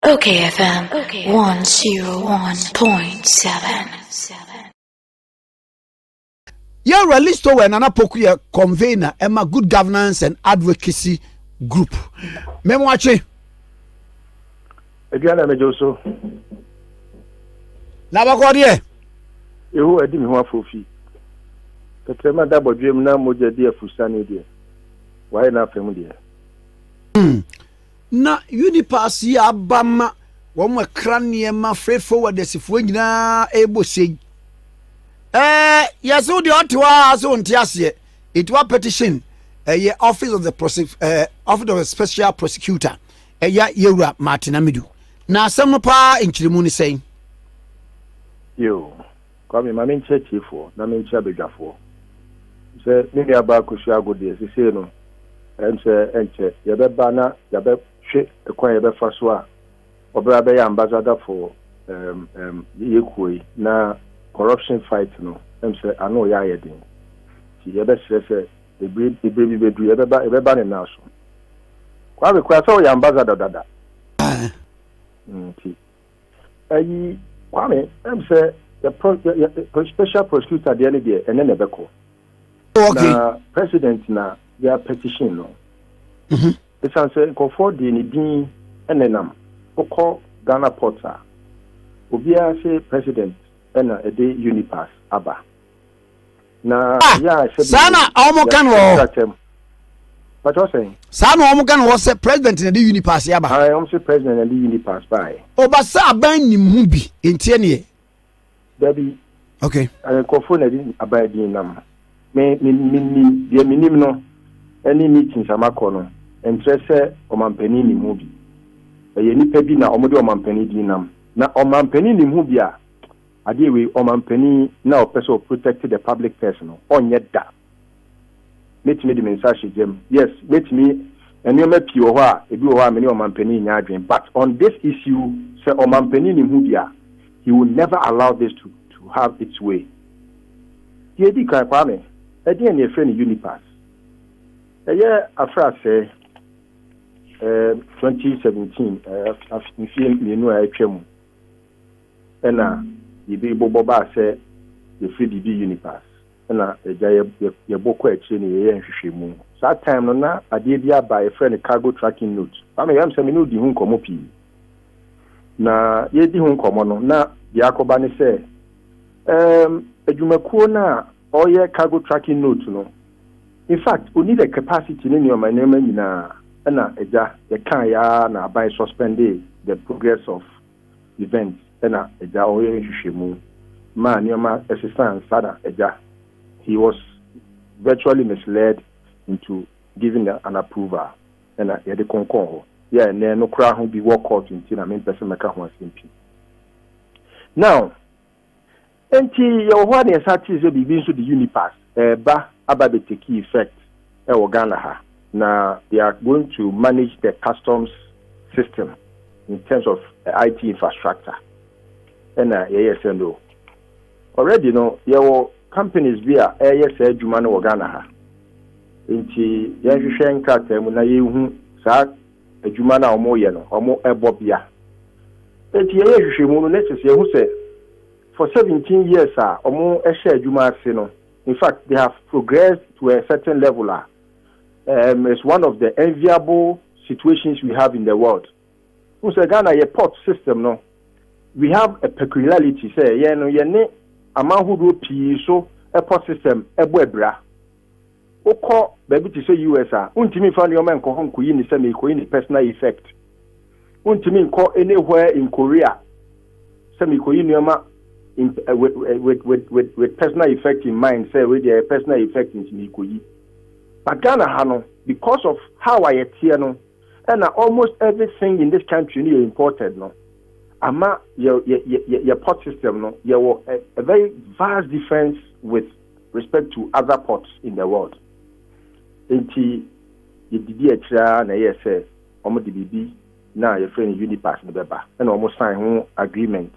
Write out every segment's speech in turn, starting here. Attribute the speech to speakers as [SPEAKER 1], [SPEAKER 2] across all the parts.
[SPEAKER 1] Okay, FM 101.7.
[SPEAKER 2] Yeah, released to Nana Poku convener Emma Good Governance and Advocacy Group. Memoache.
[SPEAKER 3] Ediana Mejoso.
[SPEAKER 2] Nabakwadie.
[SPEAKER 3] Ehu edi mi ho afofi. Tetrema da bodwem na moja die fusane die. Why na fam die.
[SPEAKER 2] Na Unipass ya abama wonwe kranie ma freight forwarders fo nyina ebo sei. Yes, who the otwa so ntiase. It was petition ye office of the office of the special prosecutor. Ya Yewura Martin Amidu. Na asem pa nchirimu ni sei.
[SPEAKER 3] Yo. Kwa mi mama nchechifo na me ncha bedwafo. Se ni ne aba kosu agode se se no. Emse enche ye be ba na ye be hwe ekwan ye be fa so a obra be ya ambassador for yekoi na corruption fight no emse ano ya yedin ti ye be sese e brebi bedu ye be ba ne na so kwa be kwa so ya ambassador dada ti ayi kwa me emse the special prosecutor de ne ene ne beko
[SPEAKER 2] Okay.
[SPEAKER 3] Na president na ya petition no it's answer go for the din enenam oko Ghana Porter obia say president ena ede Unipass aba na ya
[SPEAKER 2] sana omo kan wo
[SPEAKER 3] what you saying
[SPEAKER 2] sana omo kan wo say president na de Unipass aba
[SPEAKER 3] I am say president na de Unipass by
[SPEAKER 2] obasa aban nim hu bi entie ne
[SPEAKER 3] Debbie
[SPEAKER 2] okay
[SPEAKER 3] go for na din aba din nam me minim no any meetings amakọ no entrese omampani ni mu bi ye nipa bi na omode omampani di nam na omampani ni mu bi a ade we omampani na opese protect the public person no onye da metimi di message gem yes metimi enema pi wo ho a ebi wo ho a me ni omampani nya adwen but on this issue say omampani ni mu bi a he will never allow this to have its way ye di kan kwa me e di na efe ni Unipass after say 2017 afin menu a atwam ena yibi bobo ba say the free DB Unipass ena eja ye boko akire ni ye nhwehwemu that time no na ade bia ba e friend cargo tracking note ba me yam say me no di hu nkomo pi na ye di hu nkomo no na dia akoba ne say adwumakuo na oye cargo tracking note no. In fact, we need a capacity in your management and eja the can ya na by suspending the progress of events and eja oye hwehwemu man your assistant sada eja he was virtually misled into giving an approval and the concon yeah and no kra ho be work out into na main person make ho simple now enti your what is at is be so the Unipass ba about the key effect Ghana ha now they are going to manage the customs system in terms of IT infrastructure and no already your companies via ASA Jumano or Ghana ha inti Yanshen Kata Muna Yu Sa Jumana or Moyano or more Ebobia. Eti who say for 17 years or more Esha Juma Sino. In fact, they have progressed to a certain level. It's one of the enviable situations we have in the world. Because Ghana, a port system, no, we have a peculiarity. Say, so a port system, a webra. Oko, baby, to say USA. Untimi found your man call Kuyin semi Kuyin personal effect. Untimi call anywhere in Korea. Semi Kuyin Yama. With personal effect in mind, say with their personal effect in Nikoyi. But Ghana Hano, because of how I here no, and almost everything in this country is imported no. Ama your port system no, you a very vast difference with respect to other ports in the world. Enti you did na yes say almost DBB na your friend Unipass no beba and almost sign one agreement.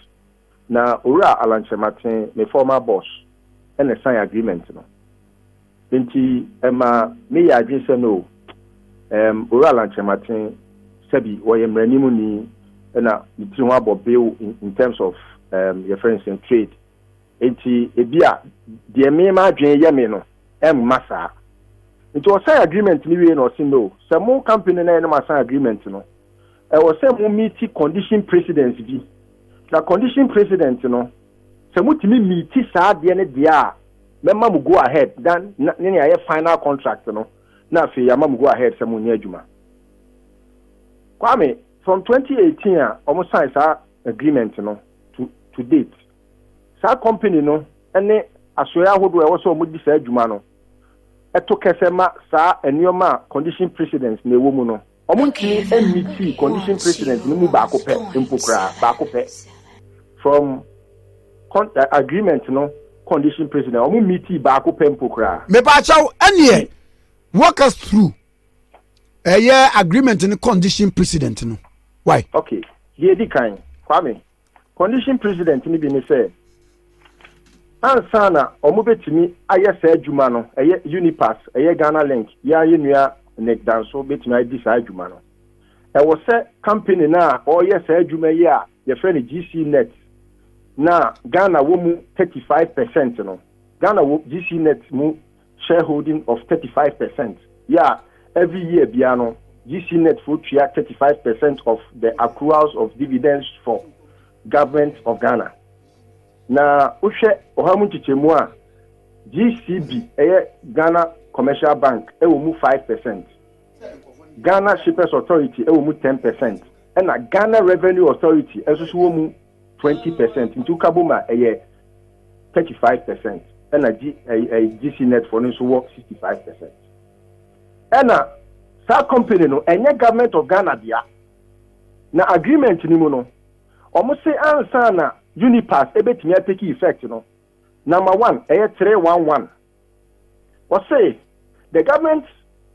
[SPEAKER 3] Na Ura Alanche Martin, my former boss, and a sign agreement. No. Enti me ya adwin se no Ura Alanche Martin Sebi, or Yemranimu ni you see one bill in terms of your friends in trade. Enti ebia de me ma dwen ye me no massa. It was sign agreement ni we no say no. Some company na no sign agreement no. E was say mo meet condition precedence bi. Na condition precedent no. Se mo timi meet saa de ne de a memma mo go ahead dan ne ya final contract no. Na fe ya ma mo go ahead se mo nya adwuma. Kwame from 2018 almost sign saa agreement no to date. Sa company no ene asoya hodo e wo so mo di saa adwuma no eto kesema sa enioma condition precedence na ewo mu no omo ntini emiti condition precedence no mu ba ko pe empokra ba ko pe from agreement no condition precedence omo miti ba ko pe empokra
[SPEAKER 2] me ba chaw enie walk us through agreement and condition precedent no why
[SPEAKER 3] okay ye di kan Kwame condition precedent ni bi ni say ansana omo betimi aye sa adwuma no Unipass Ghana Link ya ye nua nek danso betimi adi sa adwuma no wo se company na o ye sa adwuma ye a ye frɛ no GC Net na Ghana wo mu 35% no Ghana wo GC Net mu shareholding of 35% yeah every year bia no GC Net for 35% of the accruals of dividends for government of Ghana. Na uhwe ohamu chichemu a GCB Ghana Commercial Bank ewo mu 5%. Ghana Shippers Authority ewo mu 10%. And Ghana Revenue Authority esusu wo mu 20%. Ntu kabuma 35%. And GC Net for nso wo 65%. And sa company no enye government of Ghana dia. Na agreement ni mu no omo se ansa na Unipass ebetimi take effect no. Number 1 311. What say the government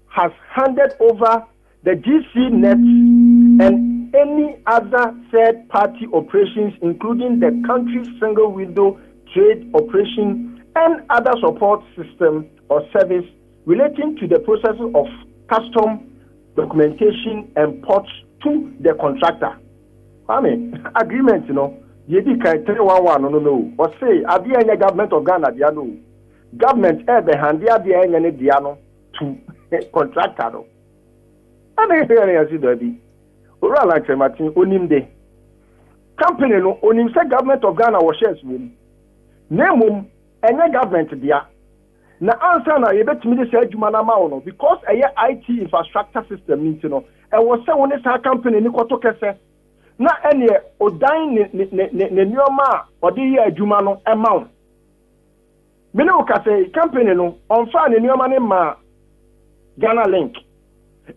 [SPEAKER 3] has handed over the GC Net and any other third party operations including the country's single window trade operation and other support system or service relating to the process of custom documentation and ports to the contractor. I mean, agreement, Yedi kan 311 no. Or say, adi any government of Ghana dia no. Government the hand dia any dia no to contractor no. Ana here ya si dobi. Ora like Martin onim de. Company no onim say government of Ghana was shares wom. Nemum any government dia. Na answer na yebetimi de say adwuma na ma no because IT infrastructure system ni no. E was say one say company ni kwato kese. Na ene odan ne nioma odi ye adwuma no emaw me ne ukase company no onfa ne nioma ne ma Ghana Link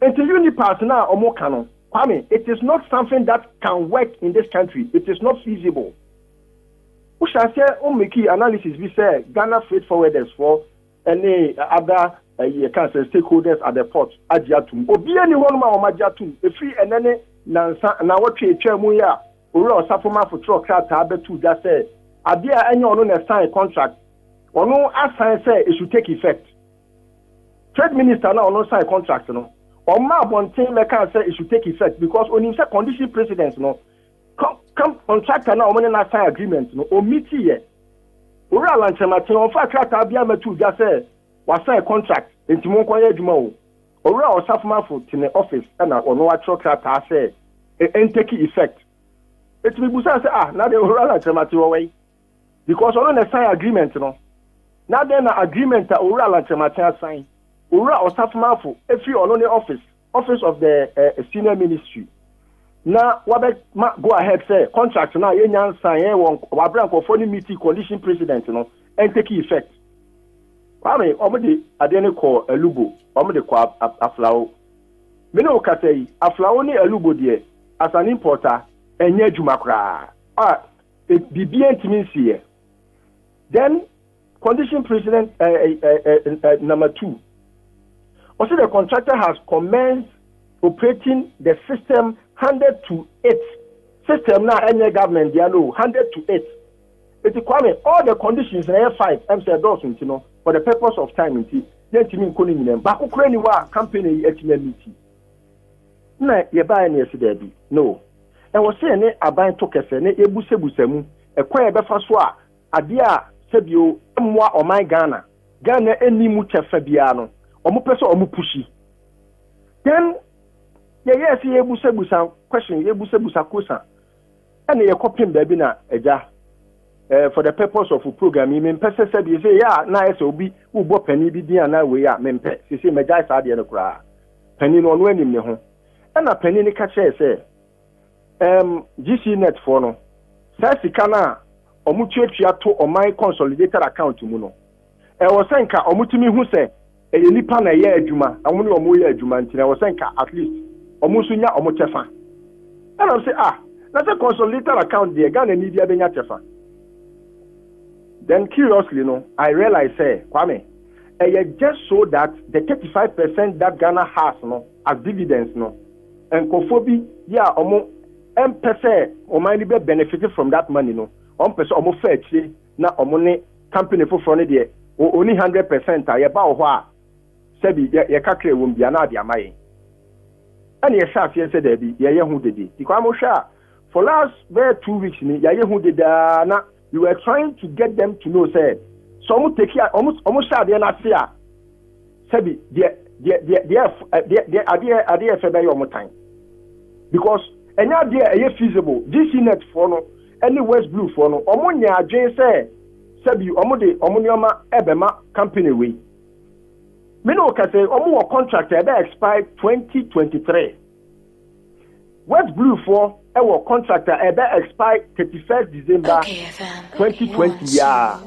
[SPEAKER 3] into Unipass na omoka no Kwame, it is not something that can work in this country. It is not feasible. We shall say make analysis we say Ghana freight forwarders for any other stakeholders at the port agiatum obi any one ma o magiatum e free enene na what twa mu ya owura osafoma for truck krata abetu da say abia anya ono na sign contract ono assign say it should take effect. Trade minister na ono sign contract no oma abonten meka say it should take effect because oni say condition precedence no come contractor na omone na sign agreement no o meeti ye owura lanchematin on fa krata abia metu da say wa sign contract ntimo kwanye adwuma o owura osafoma for in the office na ono wa truck krata say and take effect. It will be say now the oral alternative way because on the sign agreement no. Now then agreement oral alternative sign. Oral or Safmafo every on the office of the senior ministry. Now what go ahead say contract now you sign one wabran for phone meeting condition precedent no and take effect. I mean omodi adene call elubo omodi kwa aflao. Me no ka say aflao ni elubo de as an importer enye adwuma kra bibia ntimi nsie then condition precedent number 2 also the contractor has commenced operating the system 100 to 8 system na any government dia no 100 to 8 it require all the conditions na 5 say those ntino for the purpose of time nti ntimi nkoni nyinem ba kokora ni wa company etime meeting na ye buy na yesi dabi no was saying a bind to Cassane, a busebusemu, a quiet befa adia sebio, moi or my Ghana, Ghana any mucha Fabiano, or mupeso or mupushi. Then, yes, ye busebusa question, ye busebusa kusa, and ye copying babina, eja. For the purpose of a program, you mean person said you say, yeah, nice will be who bought penny be dear now we are mempe. You see, my guys are the cry. Penny on when him home. And a penny catch say, GC net for no. Sassy cana or mutual to or my consolidated account to Muno. I was saying, or mutimi who say, a nipan a year juma, I only or more year juma, and I was saying at least or musunya or mutefa. And I'll say, that's a consolidated account, dear Ghana media being at tefa. Then curiously, I realized, Kwame, just so that the 35% that Ghana has, as dividends, and Kofobi, yeah, almost benefited from that money, almost fair, now, company for front there, only 100%, I about what, Sebi, ya kakre won't be another my. And yes, yes, said, yeah, who did it? The Kwamo Sha, for last 2 weeks, yeah, who did that. You were trying to get them to know, say, some take care almost share the fear. Sebi, the idea for your time. Because any idea is feasible. GC net for no, any West Blue for no, Omonia Jane say, Sebi, Omonioma Ebema company way. Mino can say, Omo contract expire 2023. West Blue for our contractor expire 31st December 2020. Yeah.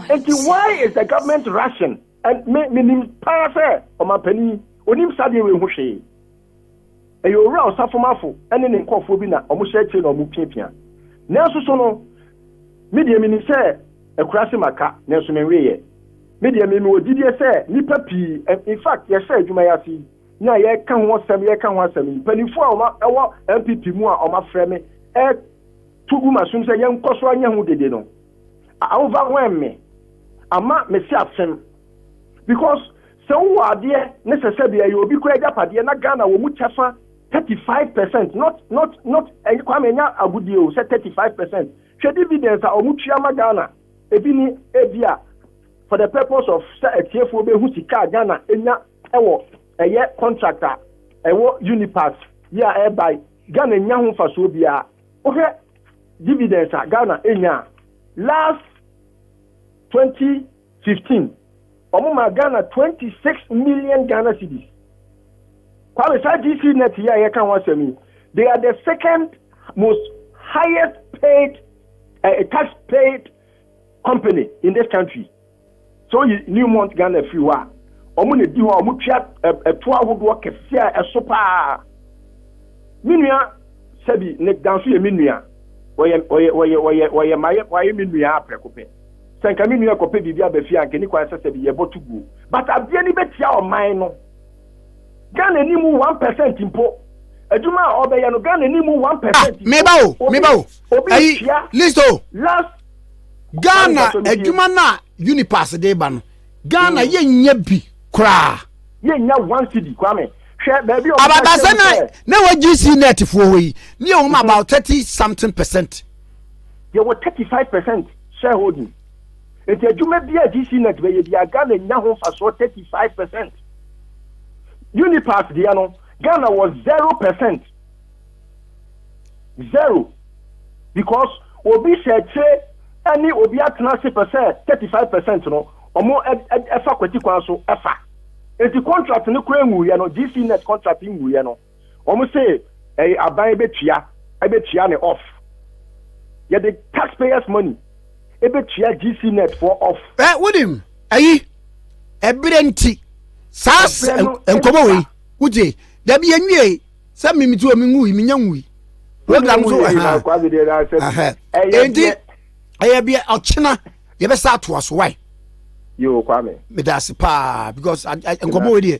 [SPEAKER 3] And why is the government rushing? And meaning pass on my penny, onim sadi we hushe. And you rouse Safomafo, and then in Kofobina, or Mushachi or Mupipia. Nelson Sono, Media Minister, a Krasimaka, Nelson Reye. Media Mimo, did you say, Nipapi, and in fact, yes, sir, you may see. Na ye kan ho asem panifo a MPP mu a o ma frɛ me tugu masum sɛ ye nkoso anya hu dede no overwhelm me ama me si afem because so wo ade ne sese bia ye obi kura japade na Ghana wo mu chafa 35%, not Kwame nya agudi o say 35%. Hwe dividends a o mu tua ma Ghana ebi ni ebia for the purpose of say etiefo be hu sika Ghana enya ewo a contractor, a Unipass, yeah, by Ghana Yahu Fasobia. Okay, dividends are Ghana Enya. Last 2015, Omuma Ghana 26 million Ghana cedis. Qualified GC net here, they are the second most highest paid, tax paid company in this country. So you Newmont Ghana few are. Omune di ho omutua to ahodo kese a eso pa minua sabi ne danso ye minua oye maye minua aprekope senka minua kope bibia ba fi anke ni kwa sabi ye botugu but abia ni betia o man no Ghana ni mu 1% impo aduma obeye no Ghana ni mu 1%
[SPEAKER 2] meba o listo
[SPEAKER 3] last
[SPEAKER 2] Ghana aduma na Unipass de ba no Ghana ye nya bi kra
[SPEAKER 3] ye nya 1 cedi Kwame hwe baby o
[SPEAKER 2] ababasa na wa GC net fo we ni o ma about 30 something percent
[SPEAKER 3] ye were 35% shareholding it aduma bia GC net be ye bia Ghana nya ho fa so 35%. Unipass dia no Ghana was 0%. Zero. Because obi say any obi atna 35% no omo efa kwati kwa so efa enti contract ne kura nwu ye no GC net contract nwu ye no omo say aban betua ne off ye the taxpayers money betua GC net for off
[SPEAKER 2] wodim ebrenti sas enkomo we uje da bi enwie sa mimitu omi nwu mi nya nwu program so enti bia ochina ye be sa to aso why
[SPEAKER 3] yo Kwame
[SPEAKER 2] me das pa because enkomo we dey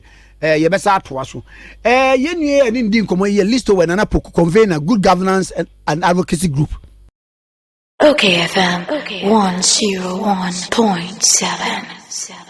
[SPEAKER 2] ye be sa to aso ye nwie ani ndi enkomo ye listo we na poku convener good governance and advocacy group.
[SPEAKER 1] Okay FM 101.7